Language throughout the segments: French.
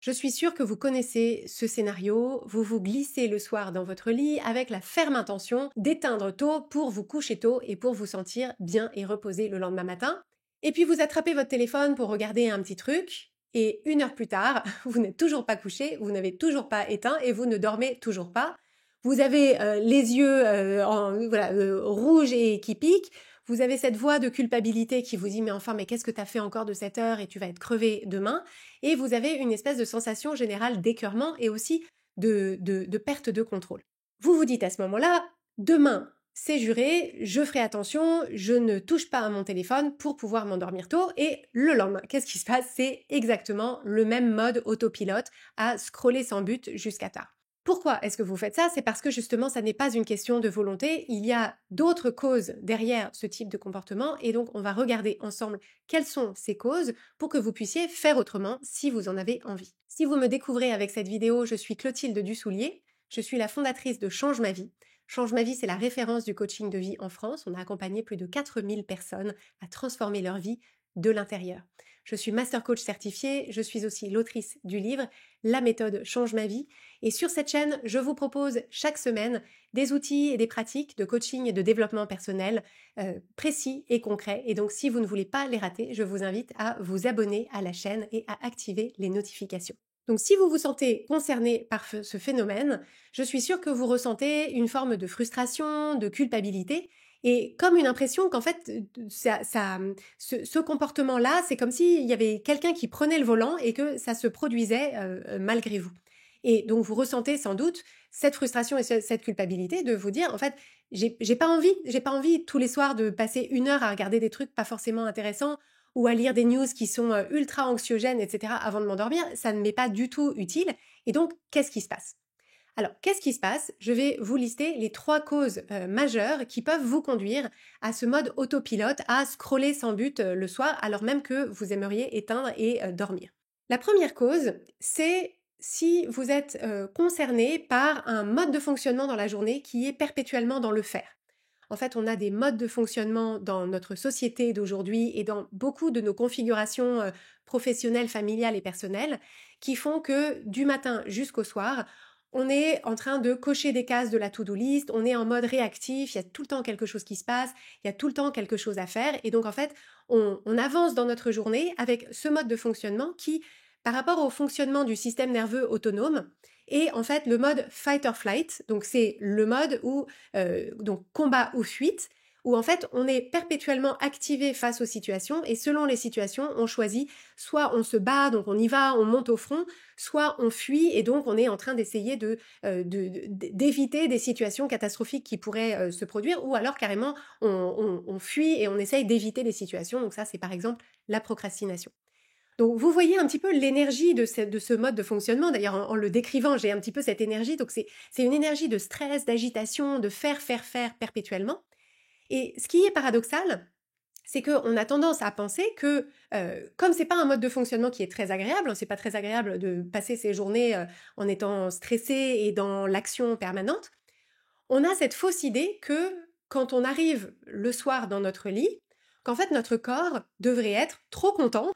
Je suis sûre que vous connaissez ce scénario, vous vous glissez le soir dans votre lit avec la ferme intention d'éteindre tôt pour vous coucher tôt et pour vous sentir bien et reposé le lendemain matin. Et puis vous attrapez votre téléphone pour regarder un petit truc et 1 heure plus tard, vous n'êtes toujours pas couché, vous n'avez toujours pas éteint et vous ne dormez toujours pas. Vous avez les yeux rouges et qui piquent. Vous avez cette voix de culpabilité qui vous dit mais qu'est-ce que t'as fait encore de cette heure et tu vas être crevé demain. Et vous avez une espèce de sensation générale d'écœurement et aussi de perte de contrôle. Vous vous dites à ce moment-là, demain, c'est juré, je ferai attention, je ne touche pas à mon téléphone pour pouvoir m'endormir tôt. Et le lendemain, qu'est-ce qui se passe? C'est exactement le même mode autopilote à scroller sans but jusqu'à tard. Pourquoi est-ce que vous faites ça? C'est parce que justement, ça n'est pas une question de volonté. Il y a d'autres causes derrière ce type de comportement et donc on va regarder ensemble quelles sont ces causes pour que vous puissiez faire autrement si vous en avez envie. Si vous me découvrez avec cette vidéo, je suis Clotilde Dussoulier. Je suis la fondatrice de Change ma vie. Change ma vie, c'est la référence du coaching de vie en France. On a accompagné plus de 4000 personnes à transformer leur vie de l'intérieur. Je suis master coach certifiée, je suis aussi l'autrice du livre La méthode change ma vie et sur cette chaîne, je vous propose chaque semaine des outils et des pratiques de coaching et de développement personnel précis et concrets. Et donc si vous ne voulez pas les rater, je vous invite à vous abonner à la chaîne et à activer les notifications. Donc si vous vous sentez concerné par ce phénomène, je suis sûre que vous ressentez une forme de frustration, de culpabilité et comme une impression qu'en fait, ce comportement-là, c'est comme s'il y avait quelqu'un qui prenait le volant et que ça se produisait malgré vous. Et donc vous ressentez sans doute cette frustration et cette culpabilité de vous dire en fait, j'ai pas envie tous les soirs de passer 1 heure à regarder des trucs pas forcément intéressants ou à lire des news qui sont ultra anxiogènes, etc. avant de m'endormir. Ça ne m'est pas du tout utile. Et donc, qu'est-ce qui se passe? Alors, qu'est-ce qui se passe? Je vais vous lister les 3 causes majeures qui peuvent vous conduire à ce mode autopilote, à scroller sans but le soir, alors même que vous aimeriez éteindre et dormir. La première cause, c'est si vous êtes concerné par un mode de fonctionnement dans la journée qui est perpétuellement dans le faire. En fait, on a des modes de fonctionnement dans notre société d'aujourd'hui et dans beaucoup de nos configurations professionnelles, familiales et personnelles qui font que du matin jusqu'au soir, on est en train de cocher des cases de la to-do list, on est en mode réactif, il y a tout le temps quelque chose qui se passe, il y a tout le temps quelque chose à faire et donc en fait, on avance dans notre journée avec ce mode de fonctionnement qui, par rapport au fonctionnement du système nerveux autonome, est en fait le mode fight or flight, donc c'est le mode où donc combat ou fuite, où en fait on est perpétuellement activé face aux situations et selon les situations on choisit soit on se bat donc on y va, on monte au front, soit on fuit et donc on est en train d'essayer d'éviter des situations catastrophiques qui pourraient se produire ou alors carrément on fuit et on essaye d'éviter des situations, donc ça c'est par exemple la procrastination. Donc vous voyez un petit peu l'énergie de ce mode de fonctionnement. D'ailleurs, en le décrivant, j'ai un petit peu cette énergie. Donc c'est une énergie de stress, d'agitation, de faire perpétuellement. Et ce qui est paradoxal, c'est qu'on a tendance à penser que comme c'est pas un mode de fonctionnement qui est très agréable, c'est pas très agréable de passer ses journées en étant stressé et dans l'action permanente, on a cette fausse idée que quand on arrive le soir dans notre lit, qu'en fait notre corps devrait être trop content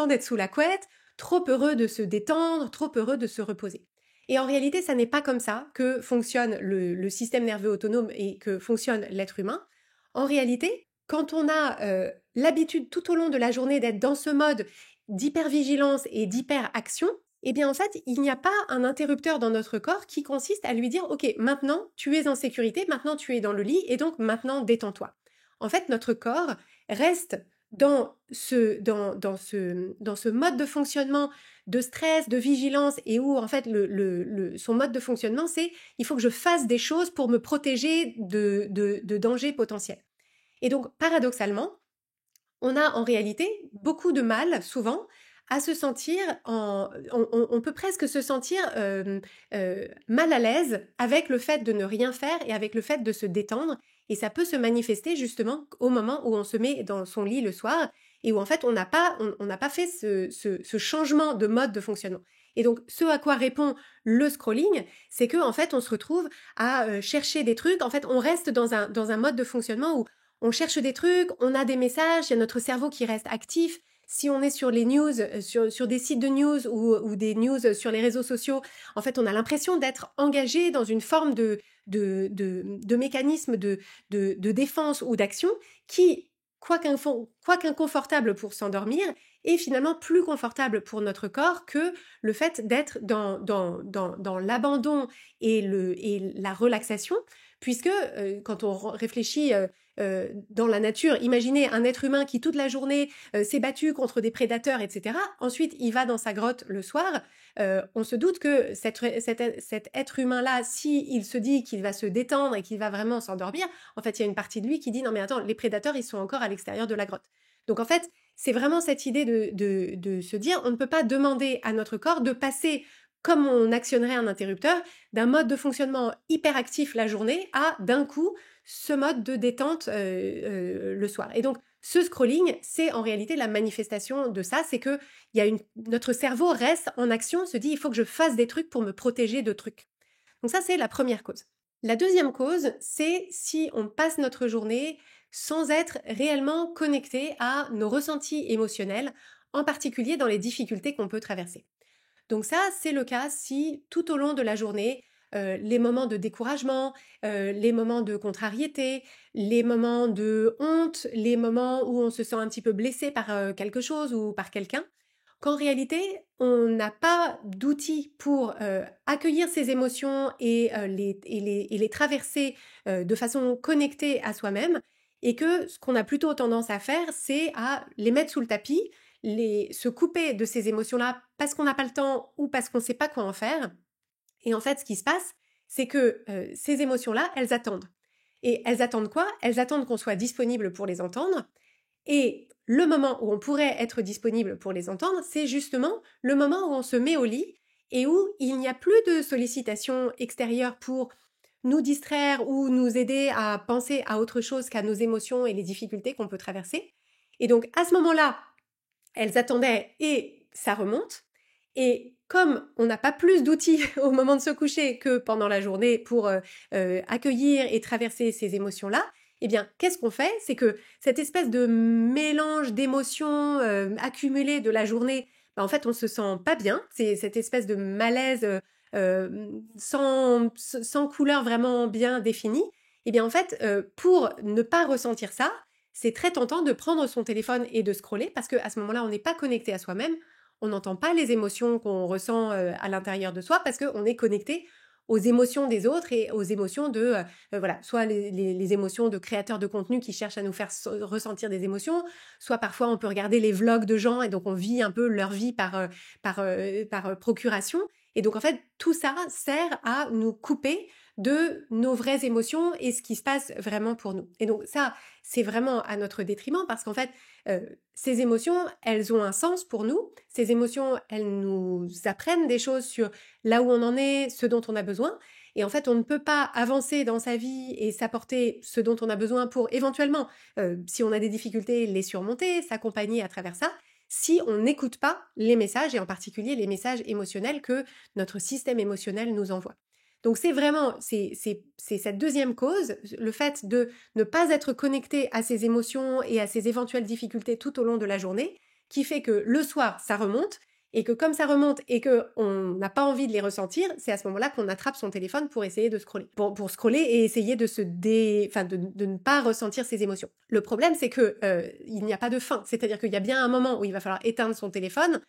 d'être sous la couette, trop heureux de se détendre, trop heureux de se reposer. Et en réalité, ça n'est pas comme ça que fonctionne le système nerveux autonome et que fonctionne l'être humain. En réalité, quand on a l'habitude tout au long de la journée d'être dans ce mode d'hypervigilance et d'hyperaction, eh bien en fait, il n'y a pas un interrupteur dans notre corps qui consiste à lui dire « Ok, maintenant tu es en sécurité, maintenant tu es dans le lit et donc maintenant détends-toi ». En fait, notre corps reste dans ce mode de fonctionnement de stress, de vigilance et où en fait son mode de fonctionnement c'est il faut que je fasse des choses pour me protéger de dangers potentiels. Et donc paradoxalement, on a en réalité beaucoup de mal souvent à se sentir on peut presque se sentir mal à l'aise avec le fait de ne rien faire et avec le fait de se détendre. Et ça peut se manifester justement au moment où on se met dans son lit le soir et où en fait on n'a pas fait ce changement de mode de fonctionnement. Et donc ce à quoi répond le scrolling, c'est que en fait on se retrouve à chercher des trucs. En fait on reste dans un mode de fonctionnement où on cherche des trucs, on a des messages, il y a notre cerveau qui reste actif, Si on est sur les news, sur des sites de news ou des news sur les réseaux sociaux, en fait, on a l'impression d'être engagé dans une forme de mécanisme de défense ou d'action qui, quoique inconfortable pour s'endormir, est finalement plus confortable pour notre corps que le fait d'être dans l'abandon et la relaxation, puisque quand on réfléchit dans la nature, imaginez un être humain qui toute la journée s'est battu contre des prédateurs, etc. Ensuite, il va dans sa grotte le soir. On se doute que cet être humain-là, il se dit qu'il va se détendre et qu'il va vraiment s'endormir, en fait, il y a une partie de lui qui dit « Non mais attends, les prédateurs, ils sont encore à l'extérieur de la grotte. » Donc en fait, c'est vraiment cette idée de se dire on ne peut pas demander à notre corps de passer, comme on actionnerait un interrupteur, d'un mode de fonctionnement hyperactif la journée à, d'un coup, ce mode de détente le soir. Et donc, ce scrolling, c'est en réalité la manifestation de ça, c'est que notre cerveau reste en action, se dit il faut que je fasse des trucs pour me protéger de trucs. Donc ça, c'est la première cause. La deuxième cause, c'est si on passe notre journée sans être réellement connecté à nos ressentis émotionnels, en particulier dans les difficultés qu'on peut traverser. Donc ça, c'est le cas si tout au long de la journée, les moments de découragement, les moments de contrariété, les moments de honte, les moments où on se sent un petit peu blessé par quelque chose ou par quelqu'un, qu'en réalité, on n'a pas d'outils pour accueillir ces émotions et les traverser de façon connectée à soi-même, et que ce qu'on a plutôt tendance à faire, c'est à les mettre sous le tapis, se couper de ces émotions-là parce qu'on n'a pas le temps ou parce qu'on ne sait pas quoi en faire. Et en fait, ce qui se passe, c'est que ces émotions-là, elles attendent. Et elles attendent quoi? Elles attendent qu'on soit disponible pour les entendre. Et le moment où on pourrait être disponible pour les entendre, c'est justement le moment où on se met au lit et où il n'y a plus de sollicitations extérieures pour nous distraire ou nous aider à penser à autre chose qu'à nos émotions et les difficultés qu'on peut traverser. Et donc, à ce moment-là, elles attendaient et ça remonte. Et comme on n'a pas plus d'outils au moment de se coucher que pendant la journée pour accueillir et traverser ces émotions-là, eh bien, qu'est-ce qu'on fait? C'est que cette espèce de mélange d'émotions accumulées de la journée, en fait, on se sent pas bien. C'est cette espèce de malaise sans couleur vraiment bien définie. Eh bien, en fait, pour ne pas ressentir ça, c'est très tentant de prendre son téléphone et de scroller parce qu'à ce moment-là, on n'est pas connecté à soi-même, on n'entend pas les émotions qu'on ressent à l'intérieur de soi parce qu'on est connecté aux émotions des autres et aux émotions de, voilà, soit les émotions de créateurs de contenu qui cherchent à nous faire ressentir des émotions, soit parfois on peut regarder les vlogs de gens et donc on vit un peu leur vie par procuration. Et donc en fait, tout ça sert à nous couper de nos vraies émotions et ce qui se passe vraiment pour nous. Et donc ça, c'est vraiment à notre détriment parce qu'en fait, ces émotions, elles ont un sens pour nous. Ces émotions, elles nous apprennent des choses sur là où on en est, ce dont on a besoin. Et en fait, on ne peut pas avancer dans sa vie et s'apporter ce dont on a besoin pour éventuellement, si on a des difficultés, les surmonter, s'accompagner à travers ça, si on n'écoute pas les messages, et en particulier les messages émotionnels que notre système émotionnel nous envoie. Donc c'est vraiment, c'est cette deuxième cause, le fait de ne pas être connecté à ses émotions et à ses éventuelles difficultés tout au long de la journée, qui fait que le soir, ça remonte, et que comme ça remonte et qu'on n'a pas envie de les ressentir, c'est à ce moment-là qu'on attrape son téléphone pour essayer de scroller. Pour scroller et essayer de ne pas ressentir ses émotions. Le problème, c'est que il n'y a pas de fin, c'est-à-dire qu'il y a bien un moment où il va falloir éteindre son téléphone,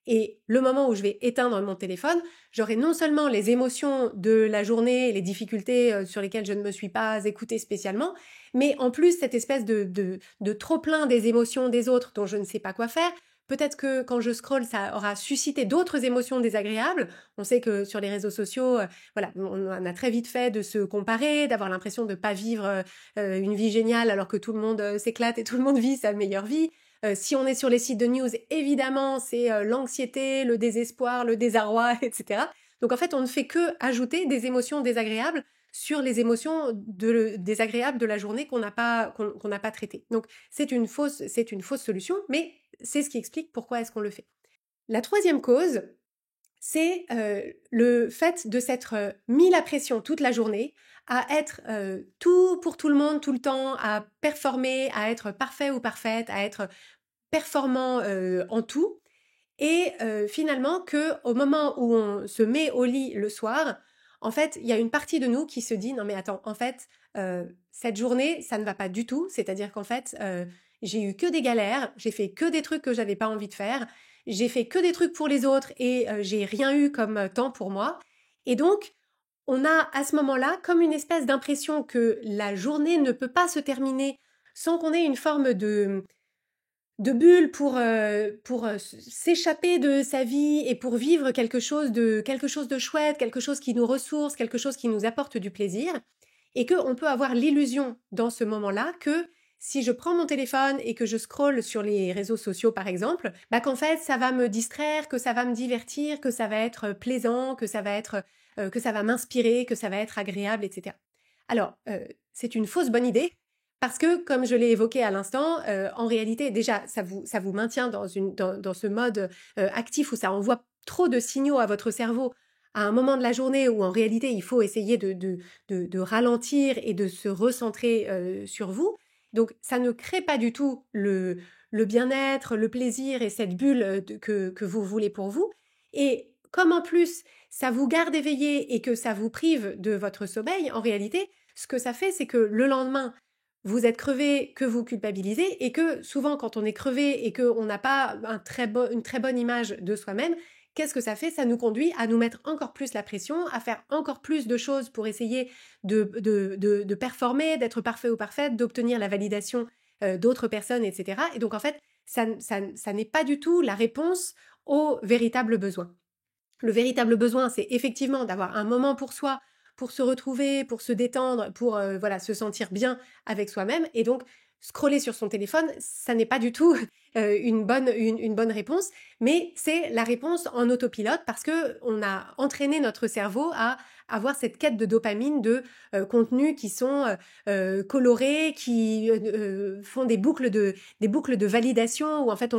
et le moment où je vais éteindre mon téléphone, j'aurai non seulement les émotions de la journée, les difficultés sur lesquelles je ne me suis pas écoutée spécialement, mais en plus cette espèce de trop-plein des émotions des autres dont je ne sais pas quoi faire. Peut-être que quand je scrolle, ça aura suscité d'autres émotions désagréables. On sait que sur les réseaux sociaux, voilà, on a très vite fait de se comparer, d'avoir l'impression de ne pas vivre une vie géniale alors que tout le monde s'éclate et tout le monde vit sa meilleure vie. Si on est sur les sites de news, évidemment, c'est l'anxiété, le désespoir, le désarroi, etc. Donc en fait, on ne fait que ajouter des émotions désagréables sur les émotions désagréables de la journée qu'on n'a pas traitées. Donc c'est une fausse solution, mais c'est ce qui explique pourquoi est-ce qu'on le fait. La troisième cause, c'est le fait de s'être mis la pression toute la journée, à être tout pour tout le monde tout le temps, à performer, à être parfait ou parfaite, à être performant en tout, et finalement qu'au moment où on se met au lit le soir, en fait, il y a une partie de nous qui se dit « Non mais attends, en fait, cette journée, ça ne va pas du tout. C'est-à-dire qu'en fait, j'ai eu que des galères, j'ai fait que des trucs que j'avais pas envie de faire, j'ai fait que des trucs pour les autres et j'ai rien eu comme temps pour moi. » Et donc, on a à ce moment-là comme une espèce d'impression que la journée ne peut pas se terminer sans qu'on ait une forme de bulle pour s'échapper de sa vie et pour vivre quelque chose de chouette, quelque chose qui nous ressource, quelque chose qui nous apporte du plaisir, et qu'on peut avoir l'illusion dans ce moment-là que si je prends mon téléphone et que je scrolle sur les réseaux sociaux par exemple, bah qu'en fait ça va me distraire, que ça va me divertir, que ça va être plaisant, que ça va m'inspirer, que ça va être agréable, etc. Alors, c'est une fausse bonne idée. Parce que, comme je l'ai évoqué à l'instant, en réalité, déjà, ça vous maintient dans ce mode actif où ça envoie trop de signaux à votre cerveau à un moment de la journée où, en réalité, il faut essayer de ralentir et de se recentrer sur vous. Donc, ça ne crée pas du tout le bien-être, le plaisir et cette bulle que vous voulez pour vous. Et comme en plus, ça vous garde éveillé et que ça vous prive de votre sommeil, en réalité, ce que ça fait, c'est que le lendemain, vous êtes crevé, que vous culpabilisez, et que souvent quand on est crevé et qu'on n'a pas une très bonne image de soi-même, qu'est-ce que ça fait? Ça nous conduit à nous mettre encore plus la pression, à faire encore plus de choses pour essayer de performer, d'être parfait ou parfaite, d'obtenir la validation d'autres personnes, etc. Et donc en fait, ça n'est pas du tout la réponse au véritable besoin. Le véritable besoin, c'est effectivement d'avoir un moment pour soi, pour se retrouver, pour se détendre, pour se sentir bien avec soi-même. Et donc, scroller sur son téléphone, ça n'est pas du tout une bonne réponse, mais c'est la réponse en autopilote parce que on a entraîné notre cerveau à avoir cette quête de dopamine, de contenus qui sont colorés, qui font des boucles de validation où en fait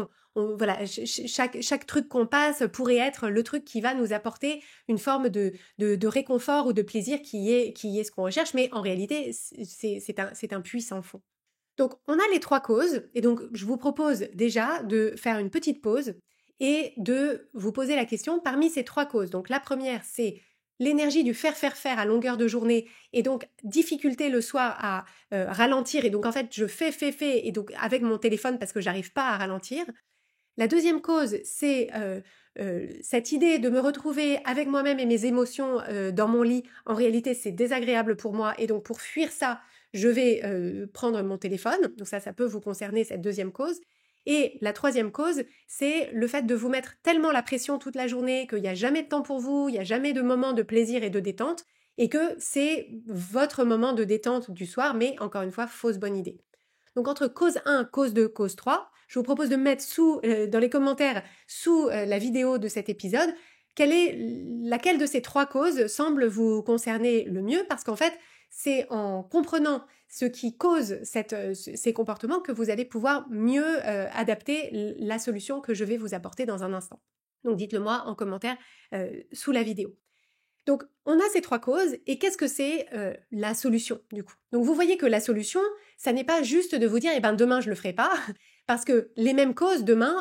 chaque truc qu'on passe pourrait être le truc qui va nous apporter une forme de réconfort ou de plaisir qui est ce qu'on recherche, mais en réalité, c'est un puits sans fond. Donc, on a les 3 causes, et donc je vous propose déjà de faire une petite pause et de vous poser la question parmi ces 3 causes. Donc, la première, c'est l'énergie du faire à longueur de journée, et donc difficulté le soir à ralentir, et donc en fait, je fais, et donc avec mon téléphone parce que j'arrive pas à ralentir. La deuxième cause, c'est cette idée de me retrouver avec moi-même et mes émotions dans mon lit. En réalité, c'est désagréable pour moi, et donc pour fuir ça, je vais prendre mon téléphone. Donc ça peut vous concerner, cette deuxième cause. Et la troisième cause, c'est le fait de vous mettre tellement la pression toute la journée qu'il n'y a jamais de temps pour vous, il n'y a jamais de moment de plaisir et de détente, et que c'est votre moment de détente du soir, mais encore une fois, fausse bonne idée. Donc entre cause 1, cause 2, cause 3, je vous propose de mettre dans les commentaires sous la vidéo de cet épisode laquelle de ces 3 causes semble vous concerner le mieux, parce qu'en fait, c'est en comprenant ce qui cause ces comportements que vous allez pouvoir mieux adapter la solution que je vais vous apporter dans un instant. Donc dites-le moi en commentaire sous la vidéo. Donc, on a ces 3 causes, et qu'est-ce que c'est la solution, du coup? Donc, vous voyez que la solution, ça n'est pas juste de vous dire « Eh ben, demain, je le ferai pas », parce que les mêmes causes, demain,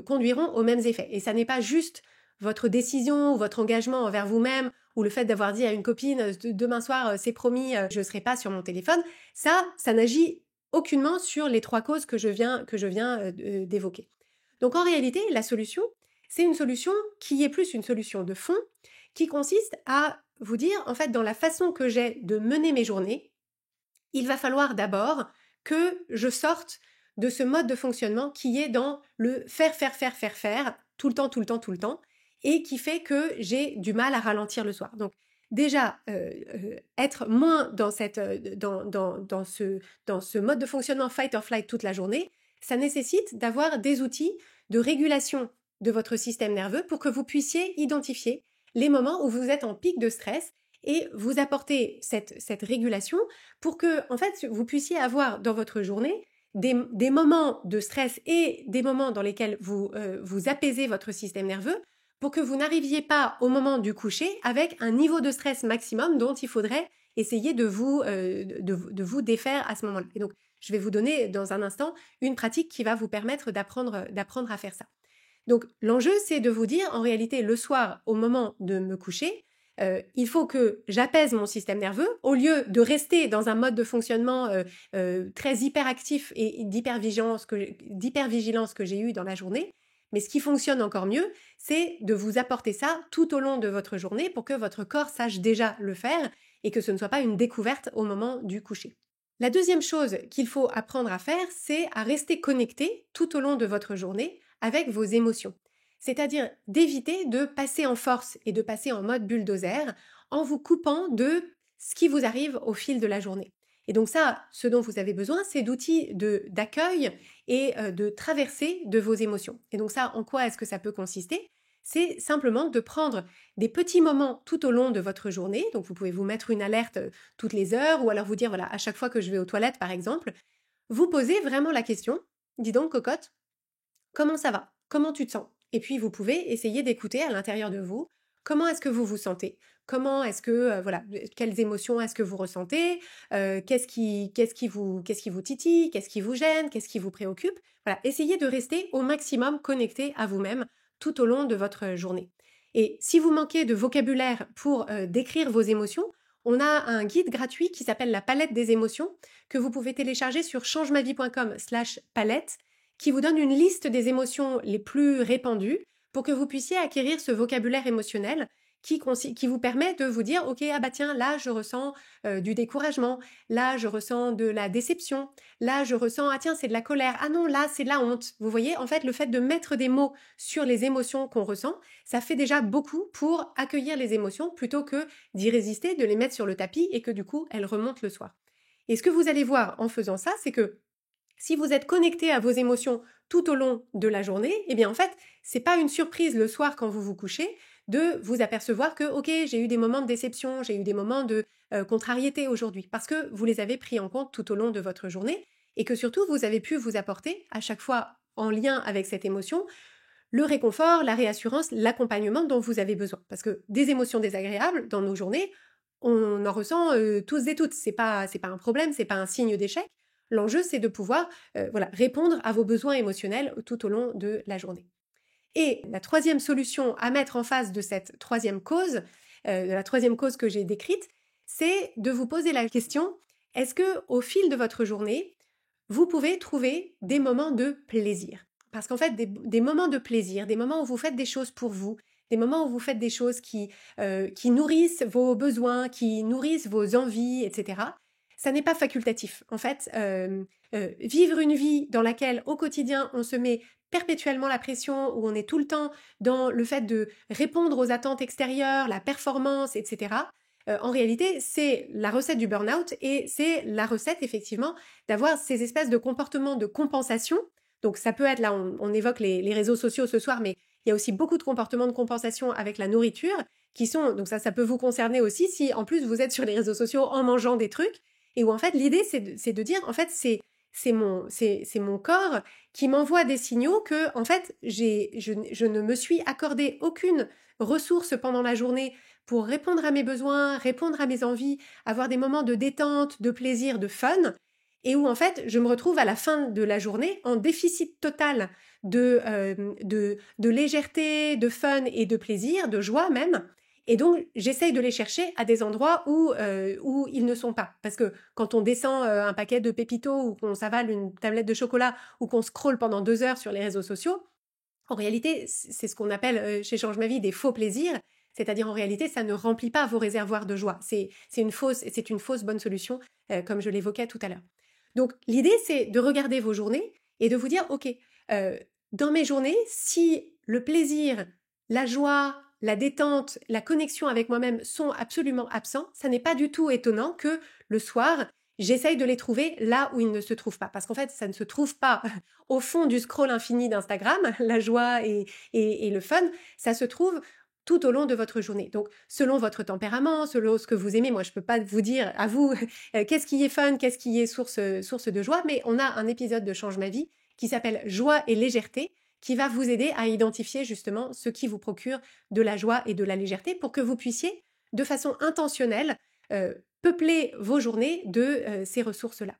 conduiront aux mêmes effets. Et ça n'est pas juste votre décision ou votre engagement envers vous-même, ou le fait d'avoir dit à une copine « Demain soir, c'est promis, je ne serai pas sur mon téléphone », ça n'agit aucunement sur les 3 causes que je viens d'évoquer. Donc, en réalité, la solution, c'est une solution qui est plus une solution de fond, qui consiste à vous dire, en fait, dans la façon que j'ai de mener mes journées, il va falloir d'abord que je sorte de ce mode de fonctionnement qui est dans le faire, tout le temps, et qui fait que j'ai du mal à ralentir le soir. Donc, déjà, être moins dans ce mode de fonctionnement fight or flight toute la journée, ça nécessite d'avoir des outils de régulation de votre système nerveux pour que vous puissiez identifier les moments où vous êtes en pic de stress et vous apporter cette régulation pour que, en fait, vous puissiez avoir dans votre journée des moments de stress et des moments dans lesquels vous apaisez votre système nerveux pour que vous n'arriviez pas au moment du coucher avec un niveau de stress maximum dont il faudrait essayez de vous défaire à ce moment-là. Et donc, je vais vous donner dans un instant une pratique qui va vous permettre d'apprendre à faire ça. Donc, l'enjeu, c'est de vous dire, en réalité, le soir, au moment de me coucher, il faut que j'apaise mon système nerveux au lieu de rester dans un mode de fonctionnement très hyperactif et d'hypervigilance que j'ai eu dans la journée. Mais ce qui fonctionne encore mieux, c'est de vous apporter ça tout au long de votre journée pour que votre corps sache déjà le faire et que ce ne soit pas une découverte au moment du coucher. La deuxième chose qu'il faut apprendre à faire, c'est à rester connecté tout au long de votre journée avec vos émotions. C'est-à-dire d'éviter de passer en force et de passer en mode bulldozer en vous coupant de ce qui vous arrive au fil de la journée. Et donc ça, ce dont vous avez besoin, c'est d'outils d'accueil et de traversée de vos émotions. Et donc ça, en quoi est-ce que ça peut consister? C'est simplement de prendre des petits moments tout au long de votre journée. Donc vous pouvez vous mettre une alerte toutes les heures ou alors vous dire, voilà, à chaque fois que je vais aux toilettes, par exemple, vous posez vraiment la question, dis donc, cocotte, comment ça va? Comment tu te sens? Et puis vous pouvez essayer d'écouter à l'intérieur de vous comment est-ce que vous vous sentez? Comment est-ce que quelles émotions est-ce que vous ressentez? Qu'est-ce qui vous titille? Qu'est-ce qui vous gêne? Qu'est-ce qui vous préoccupe? Voilà, essayez de rester au maximum connecté à vous-même tout au long de votre journée. Et si vous manquez de vocabulaire pour décrire vos émotions, on a un guide gratuit qui s'appelle la palette des émotions que vous pouvez télécharger sur changemavie.com/palette qui vous donne une liste des émotions les plus répandues pour que vous puissiez acquérir ce vocabulaire émotionnel qui vous permet de vous dire « Ok, ah bah tiens, là je ressens du découragement, là je ressens de la déception, là je ressens, ah tiens, c'est de la colère, ah non, là c'est de la honte. » Vous voyez, en fait, le fait de mettre des mots sur les émotions qu'on ressent, ça fait déjà beaucoup pour accueillir les émotions plutôt que d'y résister, de les mettre sur le tapis et que du coup, elles remontent le soir. Et ce que vous allez voir en faisant ça, c'est que si vous êtes connecté à vos émotions tout au long de la journée, eh bien en fait, c'est pas une surprise le soir quand vous vous couchez de vous apercevoir que ok, j'ai eu des moments de déception, j'ai eu des moments de contrariété aujourd'hui, parce que vous les avez pris en compte tout au long de votre journée et que surtout vous avez pu vous apporter à chaque fois en lien avec cette émotion le réconfort, la réassurance, l'accompagnement dont vous avez besoin. Parce que des émotions désagréables dans nos journées, on en ressent tous et toutes. C'est pas un problème, c'est pas un signe d'échec. L'enjeu, c'est de pouvoir répondre à vos besoins émotionnels tout au long de la journée. Et la troisième solution à mettre en face de cette troisième cause, de la troisième cause que j'ai décrite, c'est de vous poser la question, est-ce que au fil de votre journée, vous pouvez trouver des moments de plaisir? Parce qu'en fait, des moments de plaisir, des moments où vous faites des choses pour vous, des moments où vous faites des choses qui nourrissent vos besoins, qui nourrissent vos envies, etc., ça n'est pas facultatif. En fait, vivre une vie dans laquelle, au quotidien, on se met perpétuellement la pression, où on est tout le temps dans le fait de répondre aux attentes extérieures, la performance, etc., en réalité, c'est la recette du burn-out et c'est la recette, effectivement, d'avoir ces espèces de comportements de compensation. Donc, ça peut être, là, on évoque les réseaux sociaux ce soir, mais il y a aussi beaucoup de comportements de compensation avec la nourriture qui sont, donc ça peut vous concerner aussi si, en plus, vous êtes sur les réseaux sociaux en mangeant des trucs et où, en fait, l'idée, c'est de dire, en fait, c'est mon corps qui m'envoie des signaux que, en fait, je ne me suis accordé aucune ressource pendant la journée pour répondre à mes besoins, répondre à mes envies, avoir des moments de détente, de plaisir, de fun, et où en fait je me retrouve à la fin de la journée en déficit total de légèreté, de fun et de plaisir, de joie même. Et donc, j'essaye de les chercher à des endroits où ils ne sont pas. Parce que quand on descend un paquet de pépitos ou qu'on s'avale une tablette de chocolat ou qu'on scrolle pendant 2 heures sur les réseaux sociaux, en réalité, c'est ce qu'on appelle chez Change Ma Vie des faux plaisirs. C'est-à-dire, en réalité, ça ne remplit pas vos réservoirs de joie. C'est une fausse bonne solution, comme je l'évoquais tout à l'heure. Donc, l'idée, c'est de regarder vos journées et de vous dire, OK, dans mes journées, si le plaisir, la joie, la détente, la connexion avec moi-même sont absolument absents, ça n'est pas du tout étonnant que le soir, j'essaye de les trouver là où ils ne se trouvent pas. Parce qu'en fait, ça ne se trouve pas au fond du scroll infini d'Instagram, la joie et le fun, ça se trouve tout au long de votre journée. Donc, selon votre tempérament, selon ce que vous aimez, moi, je ne peux pas vous dire à vous qu'est-ce qui est fun, qu'est-ce qui est source de joie, mais on a un épisode de Change Ma Vie qui s'appelle Joie et légèreté, qui va vous aider à identifier justement ce qui vous procure de la joie et de la légèreté pour que vous puissiez, de façon intentionnelle, peupler vos journées de ces ressources-là.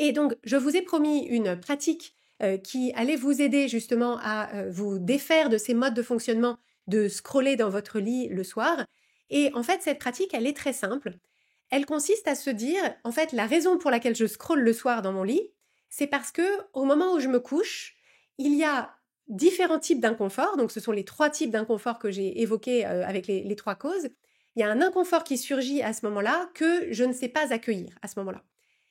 Et donc, je vous ai promis une pratique qui allait vous aider justement à vous défaire de ces modes de fonctionnement de scroller dans votre lit le soir. Et en fait, cette pratique, elle est très simple. Elle consiste à se dire, en fait, la raison pour laquelle je scrolle le soir dans mon lit, c'est parce que au moment où je me couche, il y a différents types d'inconfort. Donc, ce sont les 3 types d'inconfort que j'ai évoqués avec les 3 causes. Il y a un inconfort qui surgit à ce moment-là que je ne sais pas accueillir à ce moment-là.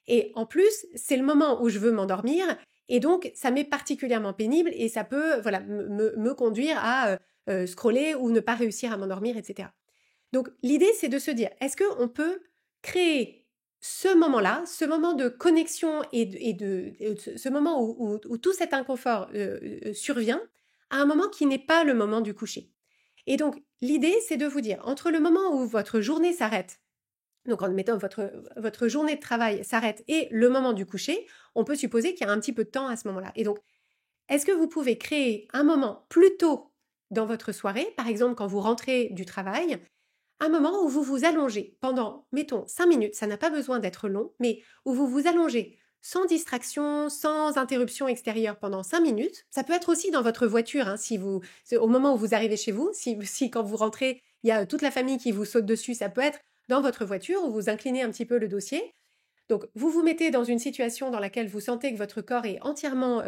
Et en plus, c'est le moment où je veux m'endormir et donc ça m'est particulièrement pénible et ça peut me conduire à scroller ou ne pas réussir à m'endormir, etc. Donc l'idée, c'est de se dire, est-ce qu'on peut créer ce moment-là, ce moment de connexion et ce moment où tout cet inconfort survient, à un moment qui n'est pas le moment du coucher. Et donc l'idée, c'est de vous dire, entre le moment où votre journée s'arrête, donc en mettant votre journée de travail s'arrête et le moment du coucher, on peut supposer qu'il y a un petit peu de temps à ce moment-là. Et donc, est-ce que vous pouvez créer un moment plus tôt dans votre soirée, par exemple quand vous rentrez du travail, un moment où vous vous allongez pendant, mettons, 5 minutes, ça n'a pas besoin d'être long, mais où vous vous allongez sans distraction, sans interruption extérieure pendant 5 minutes. Ça peut être aussi dans votre voiture, hein, au moment où vous arrivez chez vous, si quand vous rentrez, il y a toute la famille qui vous saute dessus, ça peut être dans votre voiture où vous inclinez un petit peu le dossier. Donc, vous vous mettez dans une situation dans laquelle vous sentez que votre corps est entièrement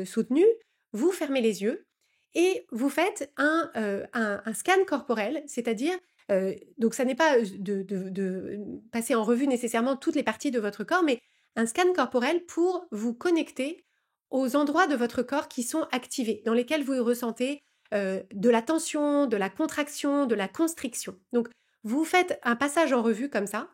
soutenu, vous fermez les yeux et vous faites un scan corporel, c'est-à-dire, donc ça n'est pas de passer en revue nécessairement toutes les parties de votre corps, mais un scan corporel pour vous connecter aux endroits de votre corps qui sont activés, dans lesquels vous ressentez de la tension, de la contraction, de la constriction. Donc, vous faites un passage en revue comme ça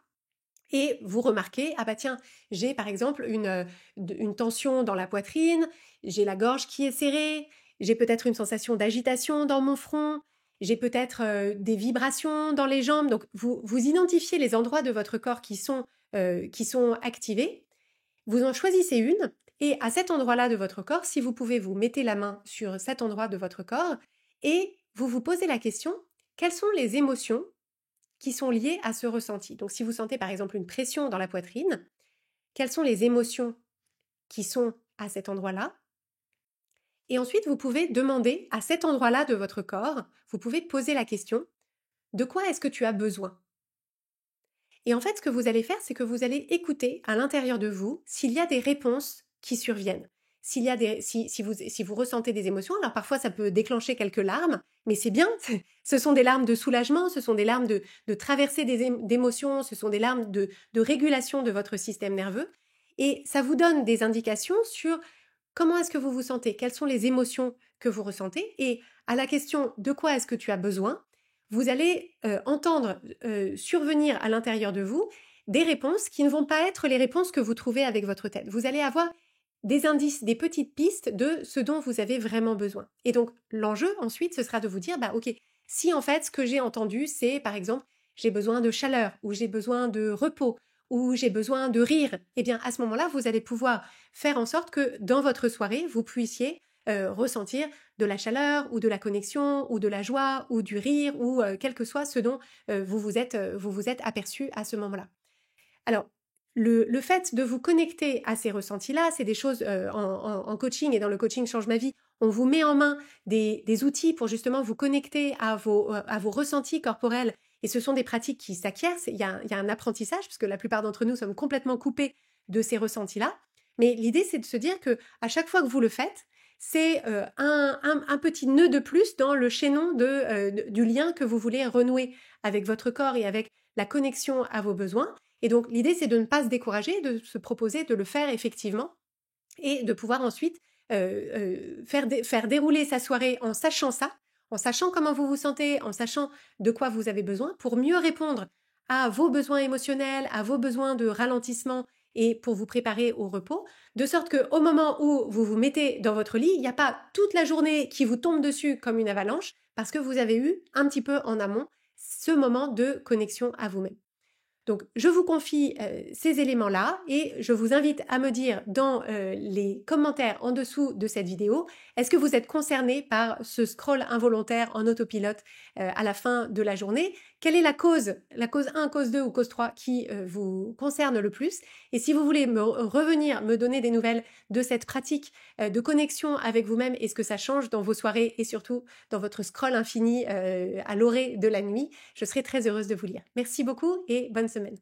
et vous remarquez, ah bah tiens, j'ai par exemple une tension dans la poitrine, j'ai la gorge qui est serrée, j'ai peut-être une sensation d'agitation dans mon front, j'ai peut-être des vibrations dans les jambes. Donc vous identifiez les endroits de votre corps qui sont activés, vous en choisissez une et à cet endroit-là de votre corps, si vous pouvez, vous mettez la main sur cet endroit de votre corps et vous vous posez la question, quelles sont les émotions qui sont liées à ce ressenti. Donc si vous sentez par exemple une pression dans la poitrine, quelles sont les émotions qui sont à cet endroit-là? Et ensuite, vous pouvez demander à cet endroit-là de votre corps, vous pouvez poser la question, de quoi est-ce que tu as besoin? Et en fait, ce que vous allez faire, c'est que vous allez écouter à l'intérieur de vous s'il y a des réponses qui surviennent. Si vous ressentez des émotions, alors parfois ça peut déclencher quelques larmes, mais c'est bien, ce sont des larmes de soulagement, ce sont des larmes de traversée d'émotions, ce sont des larmes de régulation de votre système nerveux, et ça vous donne des indications sur comment est-ce que vous vous sentez, quelles sont les émotions que vous ressentez, et à la question de quoi est-ce que tu as besoin, vous allez entendre survenir à l'intérieur de vous des réponses qui ne vont pas être les réponses que vous trouvez avec votre tête. Vous allez avoir des indices, des petites pistes de ce dont vous avez vraiment besoin. Et donc, l'enjeu ensuite, ce sera de vous dire, bah ok, si en fait, ce que j'ai entendu, c'est par exemple, j'ai besoin de chaleur, ou j'ai besoin de repos, ou j'ai besoin de rire, eh bien, à ce moment-là, vous allez pouvoir faire en sorte que dans votre soirée, vous puissiez ressentir de la chaleur, ou de la connexion, ou de la joie, ou du rire, ou quel que soit ce dont vous vous êtes aperçu à ce moment-là. Alors, le fait de vous connecter à ces ressentis-là, c'est des choses en coaching et dans le coaching Change ma vie, on vous met en main des outils pour justement vous connecter à vos ressentis corporels et ce sont des pratiques qui s'acquièrent, il y a un apprentissage parce que la plupart d'entre nous sommes complètement coupés de ces ressentis-là, mais l'idée c'est de se dire que à chaque fois que vous le faites, c'est un petit nœud de plus dans le chaînon du lien que vous voulez renouer avec votre corps et avec la connexion à vos besoins. Et donc, l'idée, c'est de ne pas se décourager, de se proposer de le faire effectivement et de pouvoir ensuite faire dérouler sa soirée en sachant ça, en sachant comment vous vous sentez, en sachant de quoi vous avez besoin pour mieux répondre à vos besoins émotionnels, à vos besoins de ralentissement et pour vous préparer au repos, de sorte qu'au moment où vous vous mettez dans votre lit, il n'y a pas toute la journée qui vous tombe dessus comme une avalanche parce que vous avez eu un petit peu en amont ce moment de connexion à vous-même. Donc, je vous confie ces éléments-là et je vous invite à me dire dans les commentaires en dessous de cette vidéo, est-ce que vous êtes concerné par ce scroll involontaire en autopilote à la fin de la journée? Quelle est la cause 1, cause 2 ou cause 3 qui vous concerne le plus? Et si vous voulez revenir me donner des nouvelles de cette pratique de connexion avec vous-même et ce que ça change dans vos soirées et surtout dans votre scroll infini à l'orée de la nuit, je serai très heureuse de vous lire. Merci beaucoup et bonne semaine.